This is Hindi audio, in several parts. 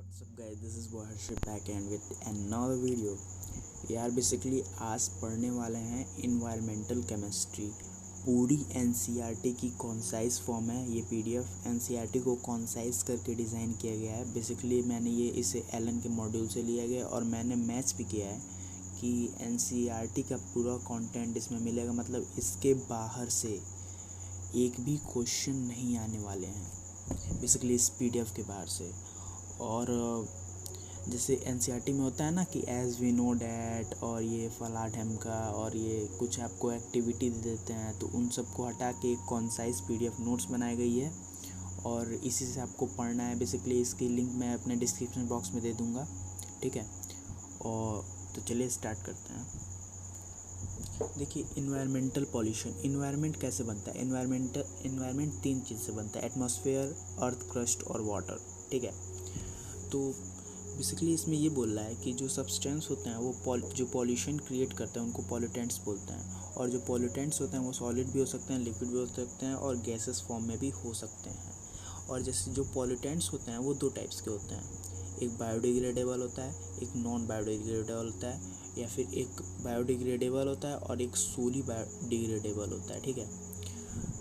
What's up guys, this is Harshit back and with another video। यार बेसिकली आज पढ़ने वाले हैं इन्वायरमेंटल केमिस्ट्री। पूरी एनसीईआरटी की कॉन्साइज फॉर्म है। ये पीडीएफ एनसीईआरटी को कॉन्साइज करके डिज़ाइन किया गया है। बेसिकली मैंने इसे एलन के मॉड्यूल से लिया गया और मैंने मैच भी किया है कि एनसीईआरटी का पूरा कंटेंट इसमें मिलेगा, मतलब इसके बाहर से एक भी क्वेश्चन नहीं आने वाले हैं बेसिकली इस पीडीएफ के बाहर से। और जैसे एनसीईआरटी में होता है ना कि एज वी नो डैट और ये फला ढमका और ये कुछ आपको एक्टिविटी दे देते हैं, तो उन सबको हटा के एक कॉन्साइज पीडीएफ नोट्स बनाई गई है और इसी से आपको पढ़ना है। बेसिकली इसकी लिंक मैं अपने डिस्क्रिप्शन बॉक्स में दे दूँगा, ठीक है। और तो चलिए स्टार्ट करते हैं। देखिए इन्वायरमेंटल पॉल्यूशन, इन्वायरमेंट कैसे बनता है? इन्वायरमेंट तीन चीज़ से बनता है, एटमॉस्फेयर, अर्थ क्रस्ट और वाटर, ठीक है। तो बेसिकली इसमें ये बोल रहा है कि जो सब्सटेंस होते हैं वो जो पॉल्यूशन क्रिएट करते हैं उनको पॉल्यूटेंट्स बोलते हैं, और जो पॉल्यूटेंट्स होते हैं वो सॉलिड भी हो सकते हैं, लिक्विड भी हो सकते हैं और गैसेस फॉर्म में भी हो सकते हैं। और जैसे जो पॉल्यूटेंट्स होते हैं वो दो टाइप्स के होते हैं, एक बायोडिग्रेडेबल होता है, एक नॉन बायोडिग्रेडेबल होता है, या फिर एक बायोडिग्रेडेबल होता है और एक सोली बायोडिग्रेडेबल होता है, ठीक है।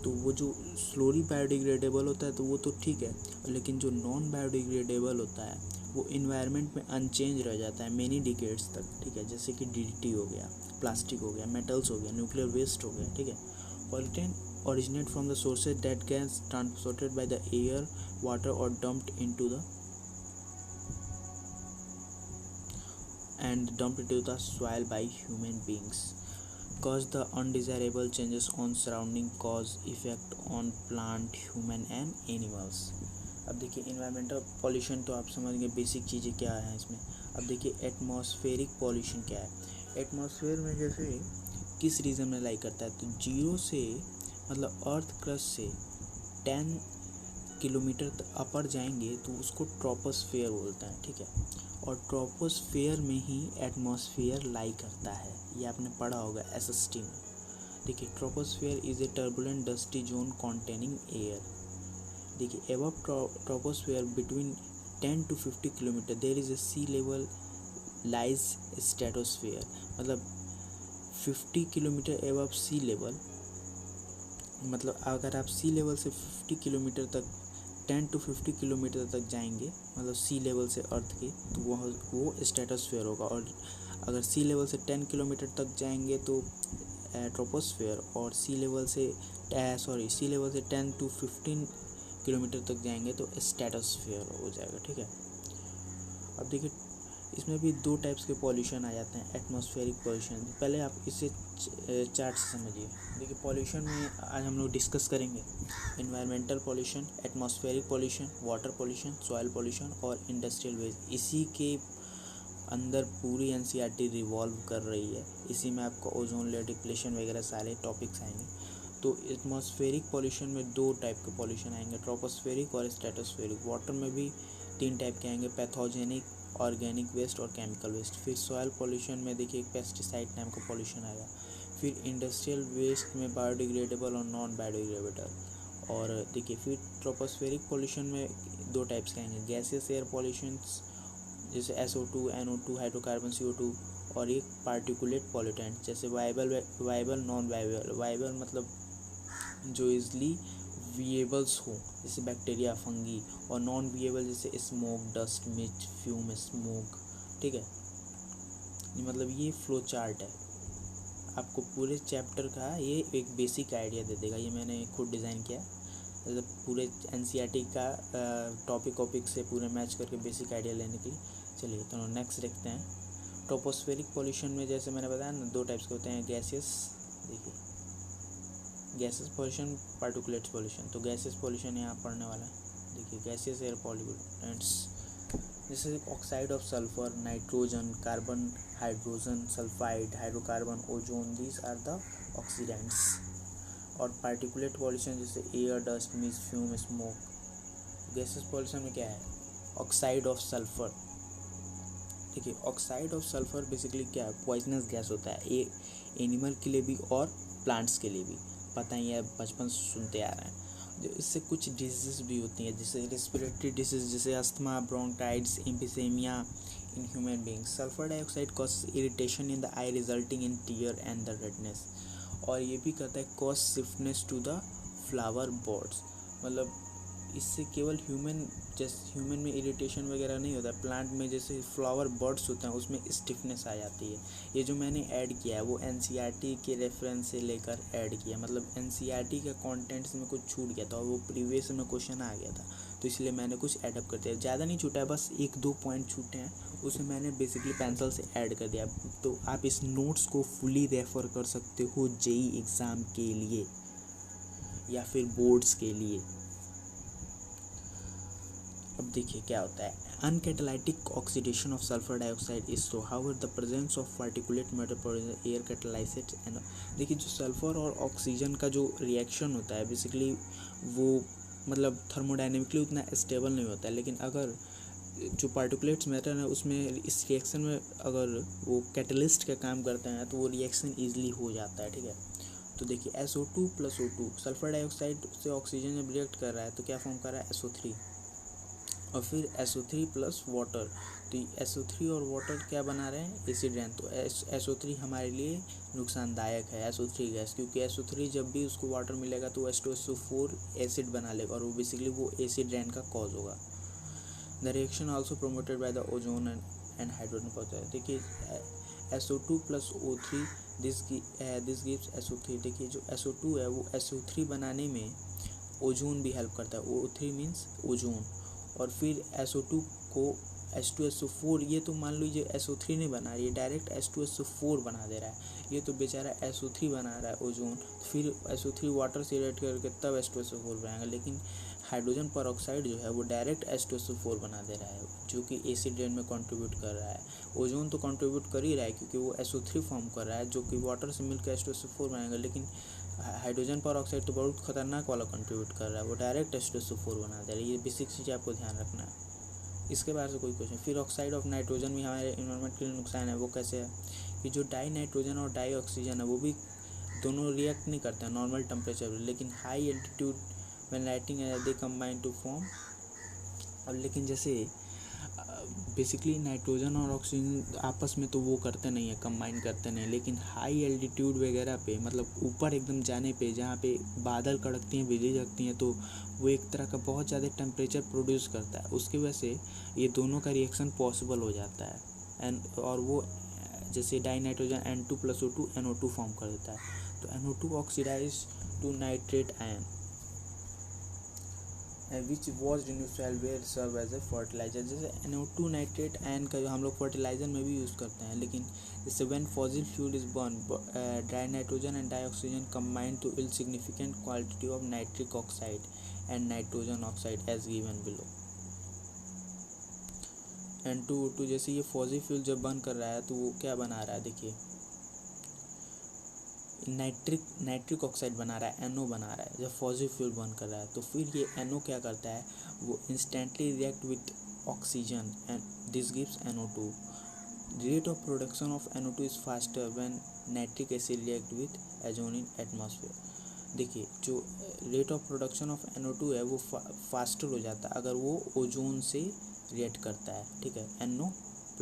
तो वो जो स्लोली बायोडिग्रेडेबल होता है तो वो तो ठीक है, लेकिन जो नॉन बायोडिग्रेडेबल होता है वो इन्वायरमेंट में अनचेंज रह जाता है मेनी डिकेड्स तक, ठीक है। जैसे कि डीडीटी हो गया, प्लास्टिक हो गया, मेटल्स हो गया, न्यूक्लियर वेस्ट हो गया, ठीक है। Pollutant originate from the sources that gas transported by the air, water और dumped into the soil by human beings, cause the undesirable changes on surrounding, cause effect on plant, human and animals। अब देखिए इन्वायरमेंटल पॉल्यूशन तो आप समझ गए बेसिक चीज़ें क्या है इसमें। अब देखिए एटमॉस्फेरिक पॉल्यूशन क्या है। एटमॉस्फेयर में जैसे किस रीजन में लाई करता है, तो जीरो से मतलब अर्थ क्रस्ट से 10 किलोमीटर अपर जाएंगे तो उसको ट्रोपोस्फेयर बोलते हैं, ठीक है। और ट्रोपोस्फेयर में ही एटमॉस्फेयर लाई करता है, ये आपने पढ़ा होगा एसएसटी में। देखिए troposphere is a turbulent dusty zone containing air. देखिए above troposphere between 10 to 50 kilometre there is a sea level lies stratosphere, मतलब 50 किलोमीटर एबव सी लेवल, मतलब अगर आप सी लेवल से 50 किलोमीटर तक 10 to 50 किलोमीटर तक जाएंगे, मतलब सी लेवल से अर्थ के, तो वो स्ट्रेटोस्फेयर होगा। और अगर सी लेवल से 10 किलोमीटर तक जाएंगे तो ट्रोपोस्फेयर, और सी लेवल से 10 to 15 किलोमीटर तक जाएंगे तो स्ट्रेटोस्फेयर हो जाएगा, ठीक है। अब देखिए इसमें भी दो टाइप्स के पॉल्यूशन आ जाते हैं, एटमॉस्फेरिक पॉल्यूशन। पहले आप इसे चार्ट से समझिए। देखिए पॉल्यूशन में आज हम लोग डिस्कस करेंगे environmental pollution, atmospheric pollution, water pollution, soil pollution और इंडस्ट्रियल वेस्ट। इसी के अंदर पूरी एनसीईआरटी रिवॉल्व कर रही है। इसी में आपको ओजोन लेयर डिप्लेशन वगैरह सारे टॉपिक्स आएंगे। तो एटमॉस्फेरिक पॉल्यूशन में दो टाइप के पॉल्यूशन आएंगे, ट्रोपोस्फेरिक और स्ट्रेटोस्फेरिक। वाटर में भी 3 टाइप के आएंगे, पैथोजेनिक, ऑर्गेनिक वेस्ट और केमिकल वेस्ट। फिर सॉइल पॉल्यूशन में देखिए एक पेस्टिसाइड नाम का पॉल्यूशन आएगा। फिर इंडस्ट्रियल वेस्ट में बायोडिग्रेडेबल और नॉन बायोडिग्रेडेबल। और देखिए फिर ट्रोपोस्फेरिक पॉल्यूशन में 2 टाइप्स के आएंगे, गैसियस एयर पॉल्यूशंस जैसे SO2, NO2, हाइड्रोकार्बन, CO2, और एक पार्टिकुलेट पॉल्यूटेंट जैसे वाइबल नॉन वाइबल मतलब जो इजली विएबल्स हो जैसे बैक्टीरिया, फंगी, और नॉन विएबल जैसे smoke, dust, Mitch, fume, smoke, ठीक है। मतलब ये फ्लो चार्ट है, आपको पूरे चैप्टर का ये एक बेसिक आइडिया दे देगा। ये मैंने खुद डिज़ाइन किया, मतलब पूरे एनसीईआरटी का टॉपिक से पूरे मैच करके बेसिक आइडिया लेने के लिए। चलिए तो नेक्स्ट देखते हैं। ट्रोपोस्फेरिक पॉल्यूशन में जैसे मैंने बताया ना 2 टाइप्स के होते हैं, गैसेस, देखिए गैसेस पॉल्यूशन, पार्टिकुलेट पॉल्यूशन। तो गैसेस पॉल्यूशन यहाँ पढ़ने वाला है। देखिए गैसेस एयर पॉल्यूटेंट्स जैसे oxide of sulphur, nitrogen, carbon, hydrogen, sulphide, hydrocarbon, ozone, these are the oxidants. और पार्टिकुलेट पॉल्यूशन जैसे air, dust, mist, fume, smoke. Gases pollution में क्या है, ऑक्साइड ऑफ सल्फर। देखिए ऑक्साइड ऑफ सल्फर बेसिकली क्या है, पॉइजनस गैस होता है, ये एनिमल के लिए भी और प्लांट्स के लिए भी, पता ही है, बचपन से सुनते आ रहे हैं। इससे कुछ डिजीज़ भी होती हैं, जैसे रेस्पिरेटरी डिजीज़ जैसे asthma, bronchitis, emphysema in human beings. Sulphur dioxide cause irritation in the eye resulting in tear and the redness. और ये भी करता है cause stiffness to the flower buds, मतलब इससे केवल ह्यूमन में इरिटेशन वगैरह नहीं होता है, प्लांट में जैसे फ्लावर बर्ड्स होते हैं उसमें स्टिफनेस आ जाती है। ये जो मैंने ऐड किया है वो एनसीईआरटी के रेफरेंस से लेकर ऐड किया, मतलब एनसीईआरटी के कंटेंट्स में कुछ छूट गया था और वो प्रीवियस में क्वेश्चन आ गया था, तो इसलिए मैंने कुछ ऐडअप कर दिया। ज़्यादा नहीं छूटा है, बस 1-2 पॉइंट छूटे हैं, उसे मैंने बेसिकली पेंसिल से ऐड कर दिया। तो आप इस नोट्स को फुली रेफ़र कर सकते हो जेई एग्ज़ाम के लिए या फिर बोर्ड्स के लिए। अब देखिए क्या होता है, uncatalytic oxidation of sulphur dioxide is so however the presence of particulate matter air catalyse and. देखिए जो सल्फर और ऑक्सीजन का जो रिएक्शन होता है बेसिकली वो मतलब थर्मोडाइनमिकली उतना स्टेबल नहीं होता है, लेकिन अगर जो पार्टिकुलेट्स मैटर है उसमें इस रिएक्शन में अगर वो कैटलिस्ट का काम करते हैं तो वो रिएक्शन ईजिली हो जाता है, ठीक है। तो देखिए SO2 + O2, सल्फर डाइऑक्साइड से ऑक्सीजन जब रिएक्ट कर रहा है तो क्या फॉर्म कर रहा है SO3, और फिर SO3 + वाटर, तो SO3 और वाटर क्या बना रहे हैं, एसिड रैन। तो SO3 हमारे लिए नुकसानदायक है SO3 गैस, क्योंकि SO3 जब भी उसको वाटर मिलेगा तो H2SO4 एसिड बना लेगा और वो बेसिकली वो एसिड रैन का कॉज होगा। The reaction also promoted by the ozone and hydrogen process. देखिए SO2 + O3 this gives SO3। देखिए जो SO2 है वो SO3 बनाने में ओजोन भी हेल्प करता है, O3 मीन्स ओजोन, और फिर SO2 को H2SO4, ये तो मान लीजिए SO3 नहीं बना रही है, डायरेक्ट H2SO4 बना दे रहा है, ये तो बेचारा SO3 बना रहा है ओजोन, फिर SO3 वाटर से रिएक्ट करके तब H2SO4 बनाएगा, लेकिन हाइड्रोजन परऑक्साइड जो है वो डायरेक्ट H2SO4 बना दे रहा है, जो कि एसिड रेन में कंट्रीब्यूट कर रहा है। ओजोन तो कंट्रीब्यूट कर ही रहा है क्योंकि वो SO3 फॉर्म कर रहा है जो कि वाटर से मिलकर H2SO4 बनाएगा, लेकिन हाइड्रोजन परऑक्साइड तो बहुत खतरनाक वाला कंट्रीब्यूट कर रहा है, वो डायरेक्ट H2SO4 बना दे रहा है। ये बेसिक चीज़ आपको ध्यान रखना है, इसके बारे से कोई क्वेश्चन। फिर ऑक्साइड ऑफ नाइट्रोजन भी हमारे इन्वायरमेंट के लिए नुकसान है, वो कैसे है कि जो डाई नाइट्रोजन और डाई ऑक्सीजन है वो भी दोनों रिएक्ट नहीं करते हैं नॉर्मल टेम्परेचर पर, लेकिन high altitude when lightning they combine to form. और लेकिन जैसे बेसिकली नाइट्रोजन और ऑक्सीजन आपस में तो वो करते नहीं है, कंबाइन करते नहीं, लेकिन हाई एल्टीट्यूड वगैरह पे मतलब ऊपर एकदम जाने पे जहाँ पे बादल कड़कती हैं, बिजली जगती हैं, तो वो एक तरह का बहुत ज़्यादा टेम्परेचर प्रोड्यूस करता है, उसकी वजह से ये दोनों का रिएक्शन पॉसिबल हो जाता है। और वो जैसे die nitrogen N2 + O2 NO2 form कर देता है, तो NO2 oxidise to nitrate ion which was in soil where serve as a fertiliser. जैसे NO2 नाइट्रेट आयन का जो हम लोग फर्टिलाइजर में भी यूज़ करते हैं, लेकिन जैसे when fossil fuel is burn dry nitrogen and dioxygen combine to yield significant quantity of nitric oxide and nitrogen oxide as given below. N2O2 जैसे ये फॉसिल फ्यूल जब बर्न कर रहा है तो वो क्या बना रहा है, देखिए नाइट्रिक ऑक्साइड बना रहा है, NO बना रहा है जब फॉसिल फ्यूल बर्न कर रहा है, तो फिर ये NO क्या करता है, वो instantly react with oxygen and this gives NO2। Rate of production of NO2 is faster when nitric acid react with ozone in atmosphere. देखिए जो rate of production of NO2 है वो फास्टर हो जाता है अगर वो ओजोन से रिएक्ट करता है, ठीक है। NO +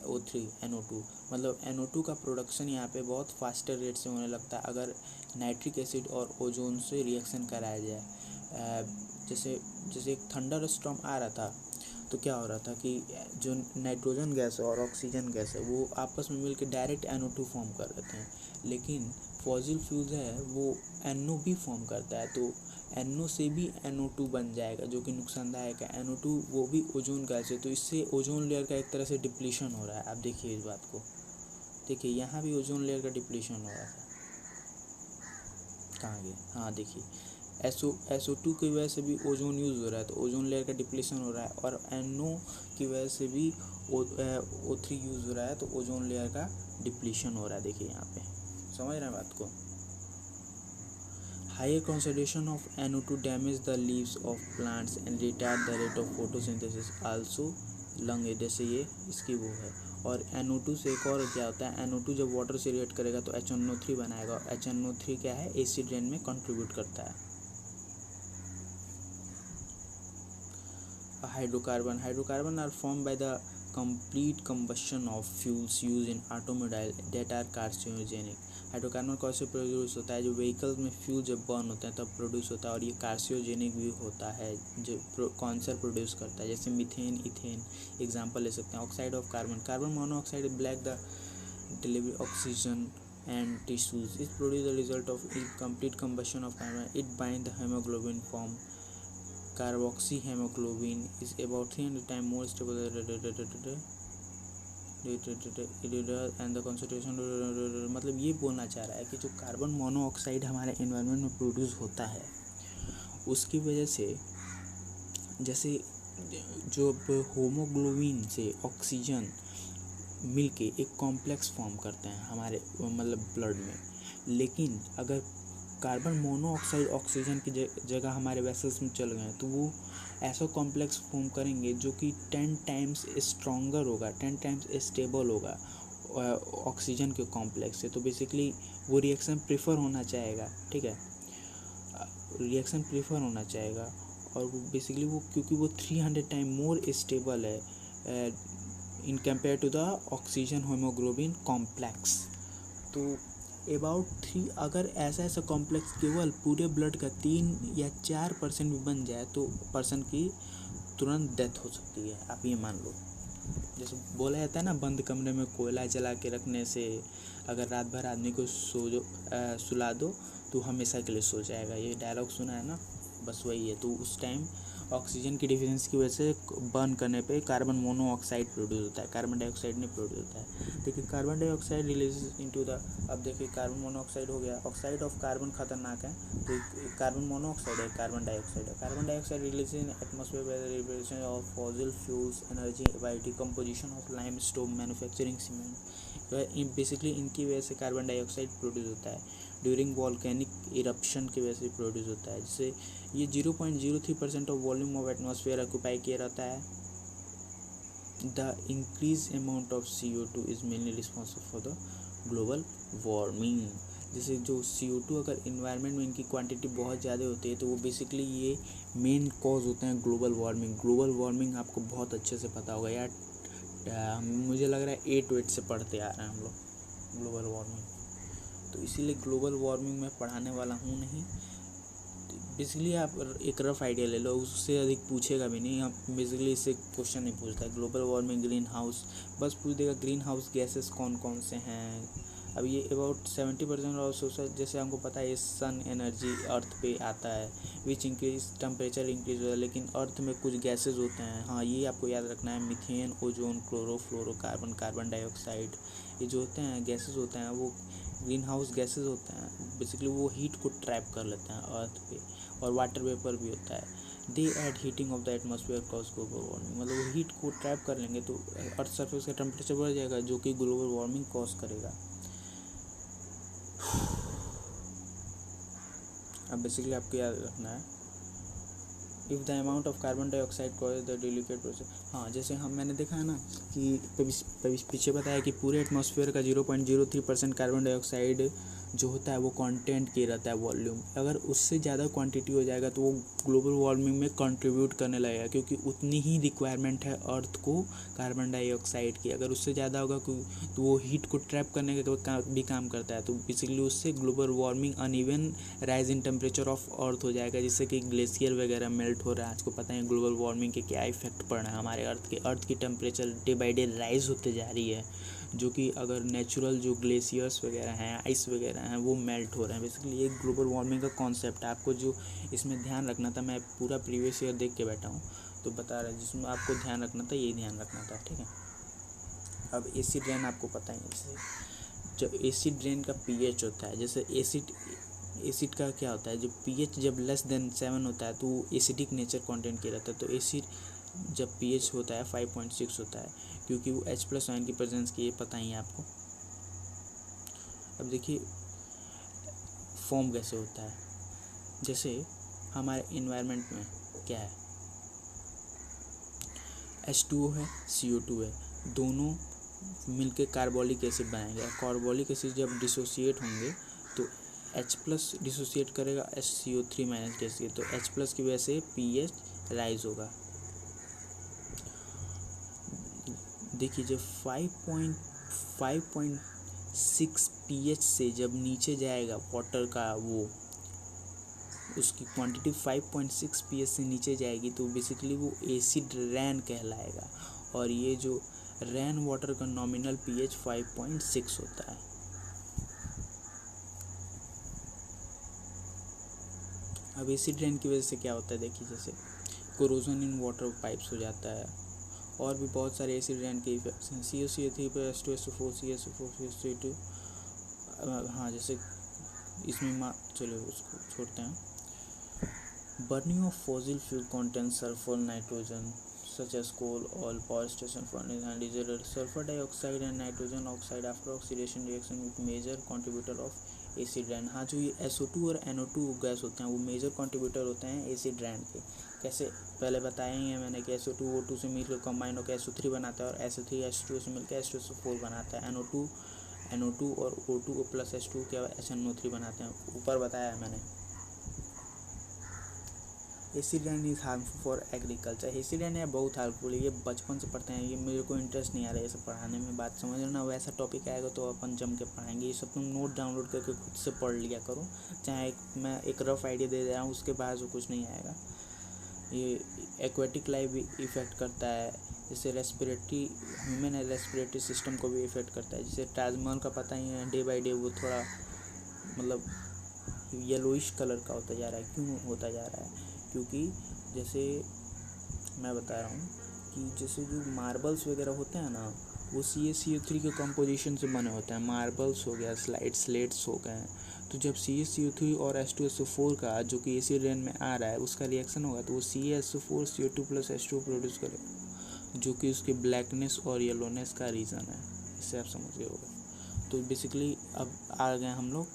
O3 NO2, मतलब NO2 का प्रोडक्शन यहाँ पे बहुत फास्टर रेट से होने लगता है अगर नाइट्रिक एसिड और ओजोन से रिएक्शन कराया जाए। जैसे एक थंडर स्टॉर्म आ रहा था तो क्या हो रहा था कि जो नाइट्रोजन गैस और ऑक्सीजन गैस है वो आपस में मिलकर डायरेक्ट NO2 फॉर्म कर देते हैं, लेकिन फॉसिल फ्यूल्स है वो NO भी फॉर्म करता है, तो NO से भी NO2 बन जाएगा जो कि नुकसानदायक है। NO2 वो भी ओजोन गैस है, तो इससे ओजोन लेयर का एक तरह से डिप्लीशन हो रहा है। आप देखिए इस बात को, देखिए यहाँ भी ओजोन लेयर का डिप्लीशन हो रहा था, कहाँ गया, हाँ देखिए SO2 की वजह से भी ओजोन यूज़ हो रहा है तो ओजोन लेयर का डिप्लीशन हो रहा है, और NO की वजह से भी O3 यूज़ हो रहा है तो ओजोन लेयर का डिप्लीशन हो रहा है। देखिए यहाँ पे समझ रहे हैं बात को। Higher concentration of NO2 damage the leaves of plants and retard the rate of photosynthesis also lung, जैसे ये इसकी वो है। और NO2 से एक और क्या होता है, NO2 जब वाटर से रिएक्ट करेगा तो HNO3 बनाएगा, और HNO3 क्या है, एसिड रेन में कंट्रीब्यूट करता है। Hydrocarbon are formed by the complete combustion of fuels used in automobile that are carcinogenic. Hydrocarbon कौन से प्रोड्यूस होता है, जो व्हीकल्स में फ्यूल जब बर्न होते हैं तब प्रोड्यूस होता है, और ये कार्सियोजेनिक भी होता है, जो कौन प्रोड्यूस करता है, जैसे मीथेन, इथेन एग्जांपल ले सकते हैं. Oxide of carbon monoxide black the delivery oxygen and tissues is produced the result of incomplete combustion of carbon. It binds the hemoglobin form. Carboxyhemoglobin is about 300 times more stable and the concentration. मतलब ये बोलना चाह रहा है कि जो कार्बन मोनोऑक्साइड हमारे एनवायरनमेंट में प्रोड्यूस होता है उसकी वजह से, जैसे जो होमोग्लोबिन से ऑक्सीजन मिलके एक कॉम्प्लेक्स फॉर्म करते हैं हमारे मतलब ब्लड में, लेकिन अगर कार्बन मोनोऑक्साइड ऑक्सीजन की जगह हमारे वेसल्स में चल गए तो वो ऐसा कॉम्प्लेक्स फॉर्म करेंगे जो कि 10 टाइम्स स्ट्रॉन्गर होगा, 10 टाइम्स स्टेबल होगा ऑक्सीजन के कॉम्प्लेक्स से. तो बेसिकली वो रिएक्शन प्रेफर होना चाहेगा, ठीक है, रिएक्शन प्रेफर होना चाहेगा, और वो बेसिकली वो क्योंकि वो 300 टाइम मोर स्टेबल है in compare to the oxygen haemoglobin complex. तो अबाउट 3 अगर ऐसा कॉम्प्लेक्स केवल पूरे ब्लड का 3 या 4% भी बन जाए तो पर्सन की तुरंत डेथ हो सकती है. आप ये मान लो, जैसे बोला जाता है ना, बंद कमरे में कोयला जला के रखने से अगर रात भर आदमी को सुला दो तो हमेशा के लिए सो जाएगा. ये डायलॉग सुना है ना, बस वही है. तो उस टाइम ऑक्सीजन की डिफिशिएंसी की वजह से बर्न करने पे कार्बन मोनोऑक्साइड प्रोड्यूस होता है, कार्बन डाइऑक्साइड नहीं प्रोड्यूस होता है. देखिए carbon dioxide release into the, अब देखिए कार्बन मोनोऑक्साइड हो गया, ऑक्साइड ऑफ कार्बन खतरनाक है, तो कार्बन मोनोऑक्साइड है, कार्बन डाइऑक्साइड है. Carbon dioxide release in atmosphere by the liberation of fossil fuels energy by decomposition of limestone manufacturing cement. Basically इनकी वजह से कार्बन डाइऑक्साइड प्रोड्यूस होता है. ड्यूरिंग वॉल्केनिक इरप्शन की वजह से प्रोड्यूस होता है, जिससे ये 0.03% of volume of atmosphere occupy किया रहता है. The increase amount of CO2 is mainly responsible for the global warming. जैसे जो CO2 अगर इन्वायरमेंट में इनकी क्वांटिटी बहुत ज़्यादा होती है तो वो बेसिकली ये मेन कॉज होते हैं ग्लोबल वार्मिंग. ग्लोबल वार्मिंग आपको बहुत अच्छे से पता होगा यार, मुझे लग रहा है 8 से पढ़ते आ रहे हैं हम लोग ग्लोबल वार्मिंग. तो इसीलिए ग्लोबल वार्मिंग में पढ़ाने वाला हूँ नहीं. बेसिकली आप एक रफ आइडिया ले लो, उससे अधिक पूछेगा भी नहीं. हम बेसिकली इससे क्वेश्चन नहीं पूछता है. ग्लोबल वार्मिंग ग्रीन हाउस बस पूछ देगा ग्रीन हाउस गैसेस कौन कौन से हैं. अब ये अबाउट 70% और सोशल, जैसे हमको पता है सन एनर्जी अर्थ पे आता है विच इंक्रीज टेम्परेचर इंक्रीज होता है, लेकिन अर्थ में कुछ गैसेज होते हैं. हाँ ये आपको याद रखना है, methane, ozone, chlorofluorocarbon, carbon dioxide, ये जो होते हैं गैसेज होते हैं वो ग्रीन हाउस गैसेज होते हैं. बेसिकली वो हीट को ट्रैप कर लेते हैं अर्थ पे, और वाटर वेपर भी होता है. They add heating of the atmosphere cause global warming. मतलब वो हीट को ट्रैप कर लेंगे तो अर्थ सरफेस का टेम्परेचर बढ़ जाएगा जो कि ग्लोबल वार्मिंग कॉज करेगा. अब बेसिकली आपको याद रखना है if the amount of carbon dioxide cause the delicate process. हाँ जैसे मैंने देखा है ना कि पीछे बताया कि पूरे एटमॉस्फेयर का 0.03% कार्बन डाइऑक्साइड जो होता है वो कंटेंट किया रहता है वॉल्यूम. अगर उससे ज़्यादा क्वांटिटी हो जाएगा तो वो ग्लोबल वार्मिंग में कंट्रीब्यूट करने लगेगा, क्योंकि उतनी ही रिक्वायरमेंट है अर्थ को कार्बन डाइऑक्साइड की. अगर उससे ज़्यादा होगा तो वो हीट को ट्रैप करने का भी काम करता है. तो बेसिकली उससे global warming uneven rise in temperature of earth हो जाएगा, जिससे कि ग्लेशियर वगैरह मेल्ट हो रहा है. आपको पता है ग्लोबल वार्मिंग के क्या इफेक्ट पड़ रहा है हमारे अर्थ की temperature day by day rise होते जा रही है, जो कि अगर नेचुरल जो ग्लेशियर्स वगैरह हैं, आइस वगैरह हैं, वो मेल्ट हो रहे हैं. बेसिकली ये ग्लोबल वार्मिंग का कॉन्सेप्ट है. आपको जो इसमें ध्यान रखना था, मैं पूरा प्रीवियस ईयर देख के बैठा हूँ तो बता रहा है, जिसमें आपको ध्यान रखना था यही ध्यान रखना था, ठीक है. अब एसिड रेन आपको पता ही है, जैसे जब एसिड रेन का pH होता है, जैसे एसिड का क्या होता है, जब pH जब लेस देन 7 होता है तो एसिडिक नेचर कंटेंट किया रहता है. तो एसिड जब pH होता है 5.6 होता है, क्योंकि वो H+ आयन की प्रेजेंस की, ये पता ही है आपको. अब देखिए फॉर्म कैसे होता है, जैसे हमारे इन्वायरमेंट में क्या है, H2O है, CO2 है, दोनों मिलके कार्बोलिक एसिड बनाएंगे. कार्बोलिक एसिड जब डिसोसिएट होंगे तो H+ डिसोसिएट करेगा HCO3- गैस के, तो H+ की वजह से pH राइज होगा. देखिए जब 5.6 pH से जब नीचे जाएगा वाटर का वो उसकी क्वांटिटी 5.6 pH से नीचे जाएगी तो बेसिकली वो एसिड रैन कहलाएगा। और ये जो रैन वाटर का नॉमिनल pH 5.6 होता है। अब एसिड रेन की वजह से क्या होता है, देखिए जैसे कोरोजन इन वाटर पाइप्स हो जाता है और भी बहुत सारे एसिड रेन के इफेक्ट्स हैं। CaCO3 H2SO4 हाँ जैसे इसमें चलो उसको छोड़ते हैं। Burning of fossil fuel contain sulphur nitrogen such as coal, oil, power station furnace and diesel. Sulfur dioxide and nitrogen oxide after oxidation reaction with major contributor of acid rain. हाँ जो ये SO2 और NO2 गैस होते हैं वो मेजर कंट्रीब्यूटर होते हैं एसिड रैन के। कैसे पहले बताया ही है मैंने कि SO2 O2 से मिलकर कंबाइन होकर SO3 बनाता है और SO3 H2O से मिलकर H2SO4 बनाता है। NO2 और O2 प्लस H2 क्या SNO3 बनाते हैं, ऊपर बताया है मैंने। Acid rain is harmful for agriculture. Acid rain है बहुत हार्मफुल है, ये बचपन से पढ़ते हैं, ये मेरे को इंटरेस्ट नहीं आ रहा है ये सब पढ़ाने में, बात समझ रहे ना। वैसा टॉपिक आएगा तो अपन जम के पढ़ाएंगे, ये सब तुम नोट डाउनलोड करके खुद से पढ़ लिया करो। चाहे मैं एक रफ आइडिया दे रहा हूँ उसके बाद जो कुछ नहीं आएगा। ये एक्वेटिक लाइफ भी इफ़ेक्ट करता है, जैसे रेस्पिरेटरी ह्यूमन रेस्पिरेटरी सिस्टम को भी इफ़ेक्ट करता है। जैसे ताजमहल का पता ही है, डे बाई डे वो थोड़ा मतलब येलोइश कलर का होता जा रहा है। क्यों होता जा रहा है? क्योंकि जैसे मैं बता रहा हूँ कि जैसे जो मार्बल्स वगैरह होते हैं ना वो CaCO3 के कंपोजिशन से बने होते हैं। मार्बल्स हो गया, स्लेट्स हो गए। तो जब CaCO3 और H2SO4 का जो कि एसिड रेन में आ रहा है उसका रिएक्शन होगा तो वो CaSO4 CO2 plus H2 produce करेगा, जो कि उसके ब्लैकनेस और येलोनेस का रीज़न है। इससे आप समझ गए होगा। तो बेसिकली अब आ गए हम लोग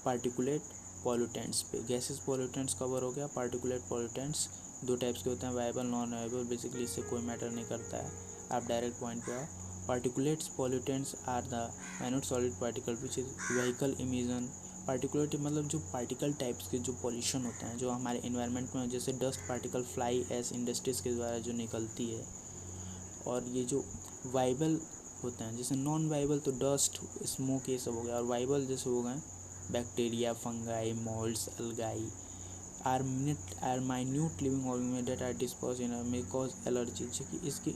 पार्टिकुलेट पॉल्यूटेंट्स पे। गैसेस पॉल्यूटेंट्स कवर हो गया। पार्टिकुलेट पॉल्यूटेंट्स दो टाइप्स के होते हैं, वायबल नॉन वायबल। बेसिकली इससे कोई मैटर नहीं करता है, आप डायरेक्ट पॉइंट पे आओ। Particulates pollutants are the minute solid particle which is vehicle emission. Particulate मतलब जो पार्टिकल टाइप्स के जो पॉल्यूशन होते हैं जो हमारे इन्वायरमेंट में, जैसे dust particle fly ash industries के द्वारा जो निकलती है। और ये जो वाइबल होते हैं, जैसे नॉन वाइबल तो डस्ट स्मोक ये सब हो गया, और वाइबल जैसे हो गए bacteria, fungi, moulds, algae are minute living organism that are disperse in may cause allergy.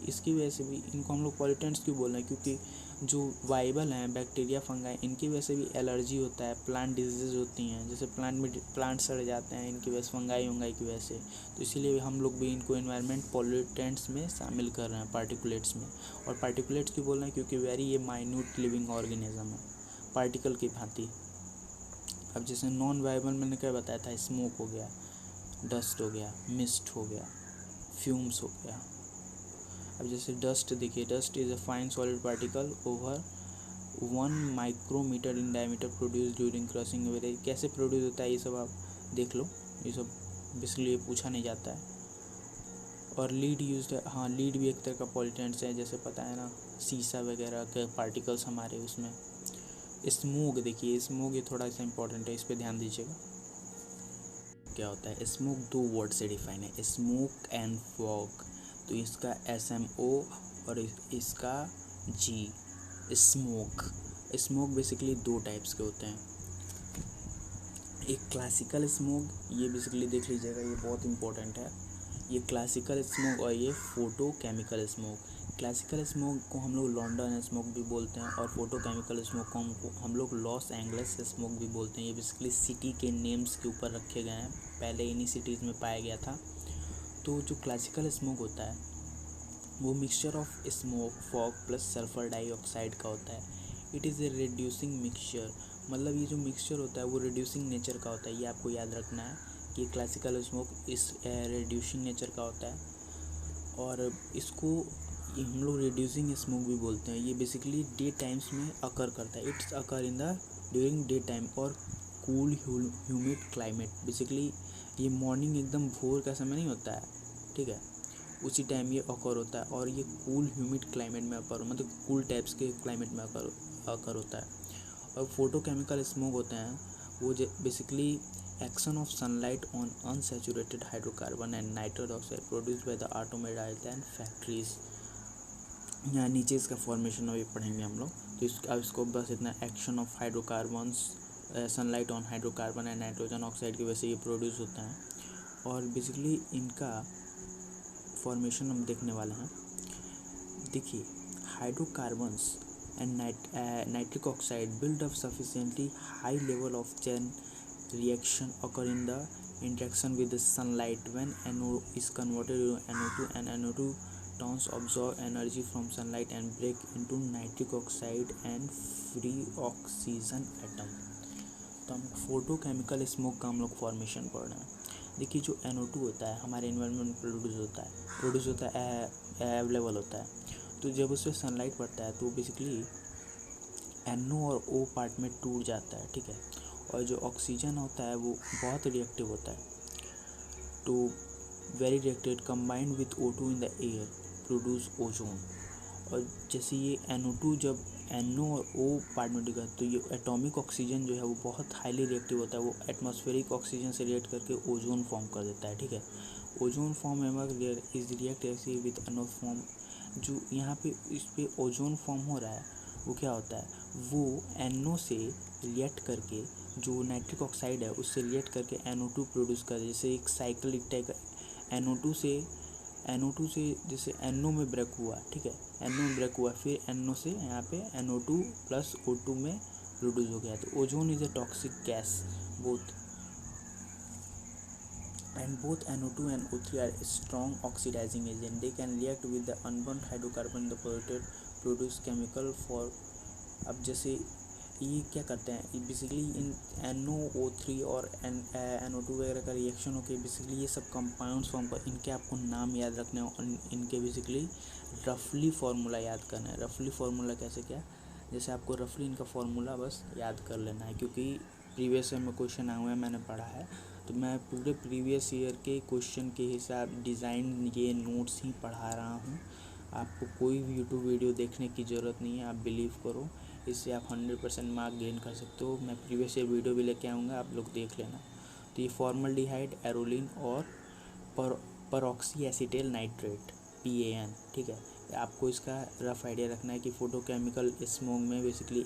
इसकी वजह से भी इनको हम लोग पॉल्यूटेंट्स क्यों बोल रहे हैं, क्योंकि जो वाइबल हैं बैक्टीरिया, फंगाई, इनकी वजह से भी एलर्जी होता है, प्लांट डिजीज़ होती हैं, जैसे प्लांट सड़ जाते हैं इनकी वजह से, फंगाई की वजह से। तो इसीलिए हम लोग भी इनको इन्वायरमेंट पॉल्यूटेंट्स में शामिल कर रहे हैं, पार्टिकुलेट्स में। और पार्टिकुलेट्स क्यों बोल रहे हैं, क्योंकि वेरी ये माइन्यूट लिविंग ऑर्गेनिज्म है, पार्टिकल की भांति। अब जैसे नॉन वाइबल मैंने क्या बताया था, स्मोक हो गया, डस्ट हो गया, मिस्ट हो गया, फ्यूम्स हो गया। अब जैसे डस्ट देखिए, dust is a fine solid particle over 1 micrometre in diameter produce during crushing वगैरह। कैसे प्रोड्यूस होता है ये सब आप देख लो, ये सब बेसिकली ये पूछा नहीं जाता है। और लीड यूज है, हाँ लीड भी एक तरह का पॉल्यूटेंट्स है, जैसे पता है ना शीशा वगैरह के पार्टिकल्स हमारे उसमें। स्मोक देखिए, स्मोक ये थोड़ा सा इंपॉर्टेंट है, इस पर ध्यान दीजिएगा। क्या होता है स्मोक? दो वर्ड से डिफाइन है, स्मोक एंड फॉग। तो इसका SMO और इसका G, स्मोक। स्मोक बेसिकली दो टाइप्स के होते हैं, एक क्लासिकल स्मोक, ये बेसिकली देख लीजिएगा, ये बहुत इंपॉर्टेंट है, ये क्लासिकल स्मोक, और ये photo chemical smoke. Classical smoke को हम लोग लंदन स्मोक भी बोलते हैं, और फोटो केमिकल स्मोक को हम लोग लॉस एंजल्स स्मोक भी बोलते हैं। ये बेसिकली सिटी के नेम्स के ऊपर रखे गए हैं, पहले इन्हीं सिटीज़ में पाया गया था। तो जो क्लासिकल स्मोक होता है वो mixture of smoke, fog plus sulphur dioxide का होता है। It is a reducing mixture, मतलब ये जो मिक्सचर होता है वो रिड्यूसिंग नेचर का होता है, ये आपको याद रखना है कि क्लासिकल स्मोक इस रिड्यूसिंग नेचर का होता है। और इसको हम लोग रिड्यूसिंग स्मोक भी बोलते हैं। ये बेसिकली डे टाइम्स में अकर करता है, it's occur in the during day time और कूल ह्यूमिड क्लाइमेट। बेसिकली ये मॉर्निंग एकदम भोर का समय नहीं होता है, ठीक है, उसी टाइम ये अकर होता है, और ये कूल ह्यूमिड क्लाइमेट में अकर, मतलब कूल टाइप्स के क्लाइमेट में अकर होता है। और फोटोकेमिकल स्मोक होते हैं वो basically action of sunlight on unsaturated hydrocarbon and nitrous oxide produce by the automobiles and factories. यहाँ नीचे इसका फॉर्मेशन अभी पढ़ेंगे हम लोग। तो अब इसको बस इतना, action of hydrocarbons, sunlight on hydrocarbon and nitrogen oxide की वजह से ये प्रोड्यूस होते हैं, और बेसिकली इनका फॉर्मेशन हम देखने वाले हैं। देखिए, hydrocarbons and nitric oxide build up sufficiently high level of chain reaction occur in the interaction with the sunlight. When NO is converted to NO2 and NO2 turns absorb energy from sunlight and break into nitric oxide and free oxygen atom। तो हम फोटोकेमिकल स्मोक का हम लोग फॉर्मेशन पढ़ रहे हैं। देखिए, जो NO2 होता है हमारे एनवायरनमेंट में प्रोड्यूस होता है अवेलेबल होता है। तो जब उससे सनलाइट पड़ता है तो बेसिकली NO और O पार्ट में टूट जाता है, ठीक है। और जो ऑक्सीजन होता है वो बहुत रिएक्टिव होता है, तो very reacted combined with O2 in the air produce ozone. और जैसे ये NO2 जब NO और O पार्ट में डिगा तो ये एटॉमिक ऑक्सीजन जो है वो बहुत हाईली रिएक्टिव होता है, वो एटमॉस्फेरिक ऑक्सीजन से रिएक्ट करके ओजोन फॉर्म कर देता है, ठीक है। ओजोन फॉर्म इज रिएक्ट ऐसे विथ अनदर फॉर्म। जो यहाँ पे इस पे ओजोन फॉर्म हो रहा है वो क्या होता है, वो NO से रिएक्ट करके जो नाइट्रिक ऑक्साइड है उससे रिएक्ट करके NO2 प्रोड्यूस कर, जैसे एक साइकिल टाइप NO2 से जैसे NO में ब्रेक हुआ, ठीक है, NO में ब्रेक हुआ, फिर NO से यहाँ पे NO2 प्लस O2 में प्रोड्यूस हो गया। तो ozone is a toxic gas both NO2 and O3 are strong oxidizing agent. They can react with the unburnt hydrocarbon in the polluted produce chemical for। अब जैसे ये क्या करते हैं बेसिकली, इन NO3 और NO2 वगैरह का रिएक्शन होकर बेसिकली ये सब कंपाउंड्स फॉर्म कर, इनके आपको नाम याद रखने और इनके बेसिकली रफली फार्मूला याद करना है। रफली फार्मूला कैसे, क्या, जैसे आपको रफली इनका फार्मूला बस याद कर लेना है, क्योंकि प्रीवियस ईयर में क्वेश्चन आए हुए हैं, मैंने पढ़ा है, तो मैं पूरे प्रीवियस ईयर के क्वेश्चन के हिसाब डिज़ाइन ये नोट्स ही पढ़ा रहा हूँ। आपको कोई भी यूट्यूब वीडियो देखने की ज़रूरत नहीं है, आप बिलीव करो, इससे आप 100% मार्क गेन कर सकते हो। मैं प्रीवियस ईयर वीडियो भी लेके आऊँगा, आप लोग देख लेना। तो ये फॉर्मल्डिहाइड, एरोलिन और परऑक्सी एसीटेल नाइट्रेट PAN, ठीक है। आपको इसका रफ आइडिया रखना है कि फोटोकेमिकल स्मोक में बेसिकली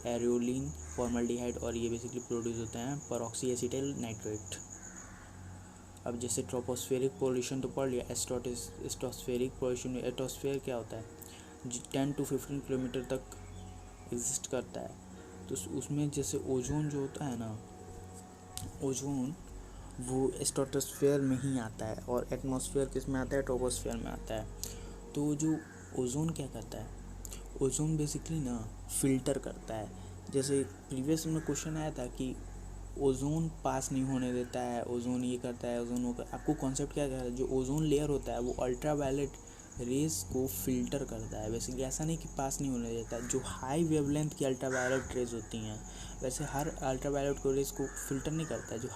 एरोलिन, फॉर्मल्डिहाइड और ये बेसिकली प्रोड्यूस होते हैं परऑक्सी एसीटेल नाइट्रेट। अब जैसे ट्रोपोस्फेरिक पोल्यूशन तो पढ़ लिया, स्ट्रॉस्फेरिक पोल्यूशन, एटमॉस्फेयर क्या होता है 10 to 15 किलोमीटर तक एग्जिस्ट करता है। तो उसमें जैसे ओजोन जो होता है ना, ओजोन वो स्ट्रेटोस्फेयर में ही आता है, और एटमॉस्फेयर किस में आता है, ट्रोपोस्फेयर में आता है। तो जो ओजोन क्या करता है, ओजोन बेसिकली ना फिल्टर करता है। जैसे प्रीवियस में क्वेश्चन आया था कि ओजोन पास नहीं होने देता है, ओजोन ये करता है, ओजोन वो आपको कॉन्सेप्ट क्या कह रहा है, जो ओजोन लेयर होता है वो अल्ट्रावायलेट रेस को फिल्टर करता है। वैसे ऐसा नहीं कि पास नहीं होने देता, जो हाई वेवलेंथ की अल्ट्रावायलेट रेज होती हैं वैसे हर अल्ट्रावायलेट को रेस को फिल्टर नहीं करता है। जो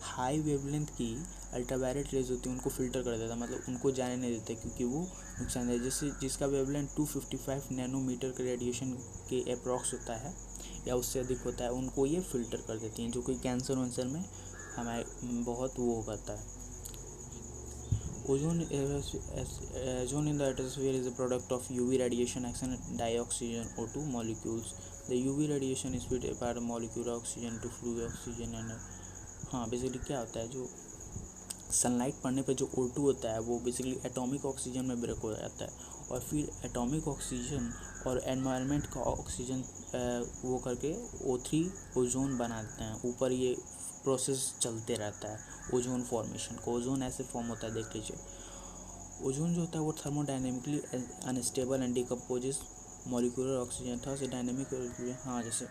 हाई वेवलेंथ की अल्ट्रावायलेट रेज होती है उनको फिल्टर कर देता है, मतलब उनको जाने नहीं देते, क्योंकि वो नुकसान है। जैसे जिसका वेवलेंथ 255 नैनोमीटर के रेडिएशन के अप्रॉक्स होता है या उससे अधिक होता है, उनको ये फ़िल्टर कर देती हैं, जो कि कैंसर वैंसर में हमारे बहुत वो करता है। Ozone in the atmosphere is a product of UV radiation action dioxygen O2 molecules. The UV radiation split apart molecule oxygen to free oxygen and. हाँ, बेसिकली क्या होता है, जो सनलाइट पड़ने पे जो O2 होता है वो बेसिकली एटॉमिक ऑक्सीजन में ब्रेक हो जाता है, और फिर एटॉमिक ऑक्सीजन और एनवायरनमेंट का ऑक्सीजन वो करके O3 ओजोन बना देते हैं। ऊपर ये प्रोसेस चलते रहता है ओजोन फॉर्मेशन को। ओजोन ऐसे फॉर्म होता है, देख लीजिए। ओजोन जो होता है वो thermodynamically unstable and decomposes molecular oxygen था से डायनेमिक। हाँ, जैसे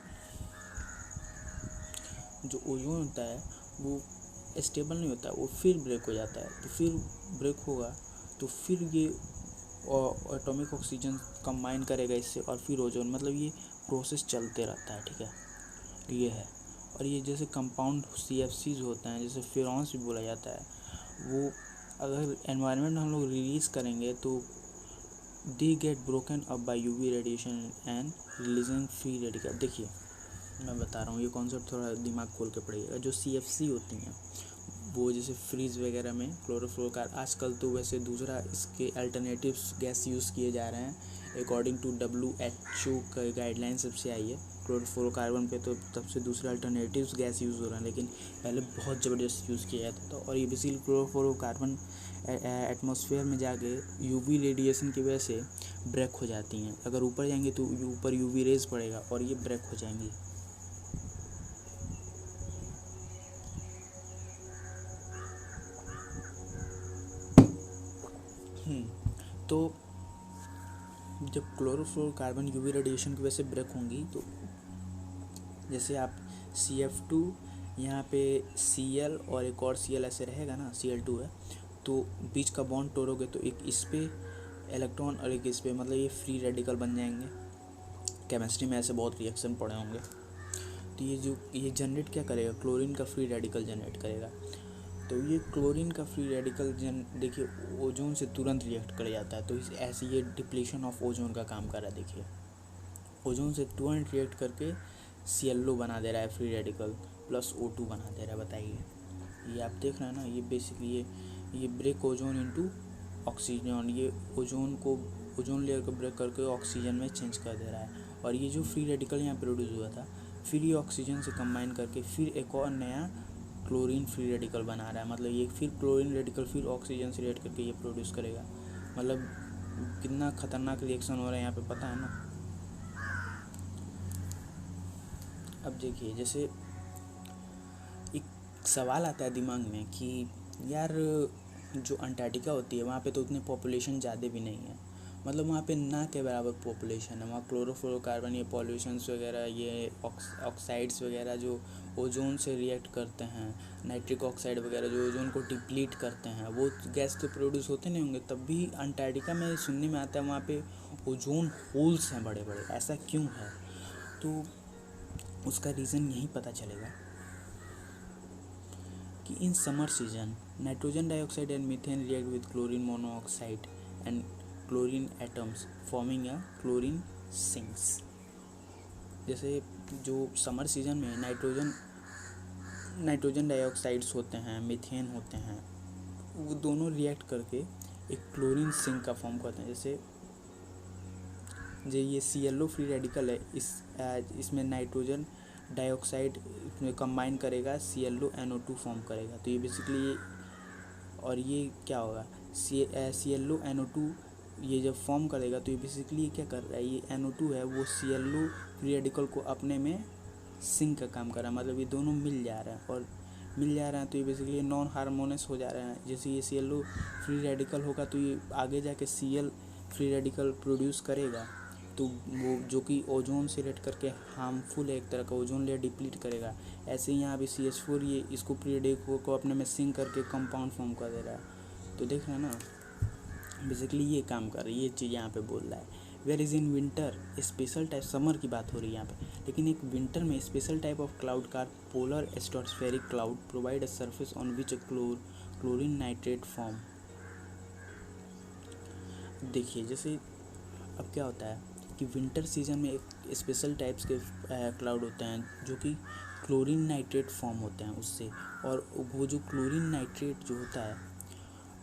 जो ओजोन होता है वो स्टेबल नहीं होता, वो फिर ब्रेक हो जाता है। तो फिर ब्रेक होगा तो फिर ये एटॉमिक ऑक्सीजन कंबाइन करेगा इससे, और फिर ओजोन, मतलब ये प्रोसेस चलते रहता है, ठीक है, ये है। और ये जैसे कंपाउंड CFCs होते हैं, जैसे फ्यूरॉन्स भी बोला जाता है, वो अगर एनवायरनमेंट हम लोग रिलीज़ करेंगे तो they get broken up by UV radiation and releasing free radical. देखिए, मैं बता रहा हूँ, ये कॉन्सेप्ट थोड़ा दिमाग खोल के पढ़िएगा। जो CFC होती हैं वो जैसे फ्रीज वगैरह में क्लोरोफ्लोरोकार्बन, आजकल तो वैसे दूसरा इसके अल्टरनेटिव्स गैस यूज़ किए जा रहे हैं अकॉर्डिंग टू WHO का गाइडलाइन सबसे आई है क्लोरोफ्लोरोकार्बन पे, तो तब से दूसरे अल्टरनेटिव्स गैस यूज़ हो रहे हैं, लेकिन पहले बहुत ज़बरदस्त यूज़ किया जाता था। और ये बेसिकली क्लोरोफ्लोरोकार्बन एटमॉस्फेयर में जाके यूवी रेडिएशन की वजह से ब्रेक हो जाती हैं। अगर ऊपर जाएंगे तो ऊपर यूवी रेज पड़ेगा और ये ब्रेक हो जाएंगी। तो जब क्लोरोफ्लोरोकार्बन यूवी रेडिएशन की वजह से ब्रेक होंगी तो जैसे आप CF2 यहाँ पे Cl और एक और Cl ऐसे रहेगा ना, Cl2 है, तो बीच का बॉन्ड तोड़ोगे तो एक इस पे इलेक्ट्रॉन और एक इस पे, मतलब ये फ्री रेडिकल बन जाएंगे। केमिस्ट्री में ऐसे बहुत रिएक्शन पड़े होंगे। तो ये जनरेट क्या करेगा, क्लोरीन का फ्री रेडिकल जनरेट करेगा। तो ये क्लोरीन का फ्री रेडिकल देखिए ओजोन से तुरंत रिएक्ट कर जाता है, तो ऐसे ये डिप्लीशन ऑफ ओजोन का काम कर रहा है। देखिए ओजोन से तुरंत रिएक्ट करके ClO बना दे रहा है फ्री रेडिकल प्लस O2 बना दे रहा है। बताइए, ये आप देख रहे हैं ना, ये बेसिकली ये ब्रेक ओजोन इनटू ऑक्सीजन, ये ओजोन लेयर को ब्रेक करके ऑक्सीजन में चेंज कर दे रहा है। और ये जो फ्री रेडिकल यहाँ प्रोड्यूस हुआ था, फिर ये ऑक्सीजन से कंबाइन करके फिर एक और नया क्लोरीन फ्री रेडिकल बना रहा है। मतलब ये फिर क्लोरीन रेडिकल फिर ऑक्सीजन से रिएक्ट करके ये प्रोड्यूस करेगा। मतलब कितना खतरनाक रिएक्शन हो रहा है यहाँ पे, पता है ना। अब देखिए, जैसे एक सवाल आता है दिमाग में कि यार जो अंटार्कटिका होती है वहाँ पे तो उतनी पॉपुलेशन ज़्यादा भी नहीं है, मतलब वहाँ पे ना के बराबर पॉपुलेशन है। वहाँ क्लोरोफ्लोरोकार्बन, ये पॉल्यूशंस वगैरह, ये ऑक्साइड्स वगैरह जो ओजोन से रिएक्ट करते हैं, नाइट्रिक ऑक्साइड वगैरह जो ओजोन को डिप्लीट करते हैं, वो गैस तो प्रोड्यूस होते नहीं होंगे। तब भी अंटार्कटिका में सुनने में आता है वहाँ पे ओजोन होल्स हैं बड़े बड़े। ऐसा क्यों है? तो उसका रीज़न यही पता चलेगा कि in summer season nitrogen dioxide and methane react with chlorine monoxide and chlorine atoms forming a chlorine sinks. जैसे जो समर सीजन में नाइट्रोजन डाइऑक्साइड्स होते हैं, मीथेन होते हैं, वो दोनों रिएक्ट करके एक क्लोरीन सिंक का फॉर्म करते हैं। जैसे जो ये ClO फ्री रेडिकल है, इसमें नाइट्रोजन डाइऑक्साइड में कंबाइन करेगा, ClO NO2 फॉर्म करेगा। तो ये बेसिकली और ये क्या होगा, ClO NO2 ये जब फॉर्म करेगा तो ये बेसिकली क्या कर रहा है, ये NO2 है वो ClO फ्री रेडिकल को अपने में सिंक का काम कर रहा है। मतलब ये दोनों मिल जा रहे हैं तो ये बेसिकली नॉन हार्मोनियस हो जा रहे हैं। जैसे ये ClO फ्री रेडिकल होगा तो ये आगे जाके Cl फ्री रेडिकल प्रोड्यूस करेगा, तो वो जो कि ओजोन से रिएक्ट करके हार्मफुल है, एक तरह का ओजोन लेयर डिप्लीट करेगा। ऐसे ही यहाँ भी CH4 ये इसको फ्री रेडिकल को अपने में सिंक करके कंपाउंड फॉर्म कर दे रहा है। तो देख रहे हैं ना, बेसिकली ये काम कर रही है, ये चीज़ यहाँ पे बोल रहा है। Where is in winter special type, summer की बात हो रही है यहाँ पे, लेकिन एक विंटर में special type of cloud car polar stratospheric cloud provide a surface on which chlorine nitrate form. देखिए, जैसे अब क्या होता है कि विंटर सीजन में एक स्पेशल टाइप्स के क्लाउड होते हैं जो कि क्लोरीन नाइट्रेट फॉर्म होते हैं उससे। और वो जो क्लोरीन नाइट्रेट जो होता है,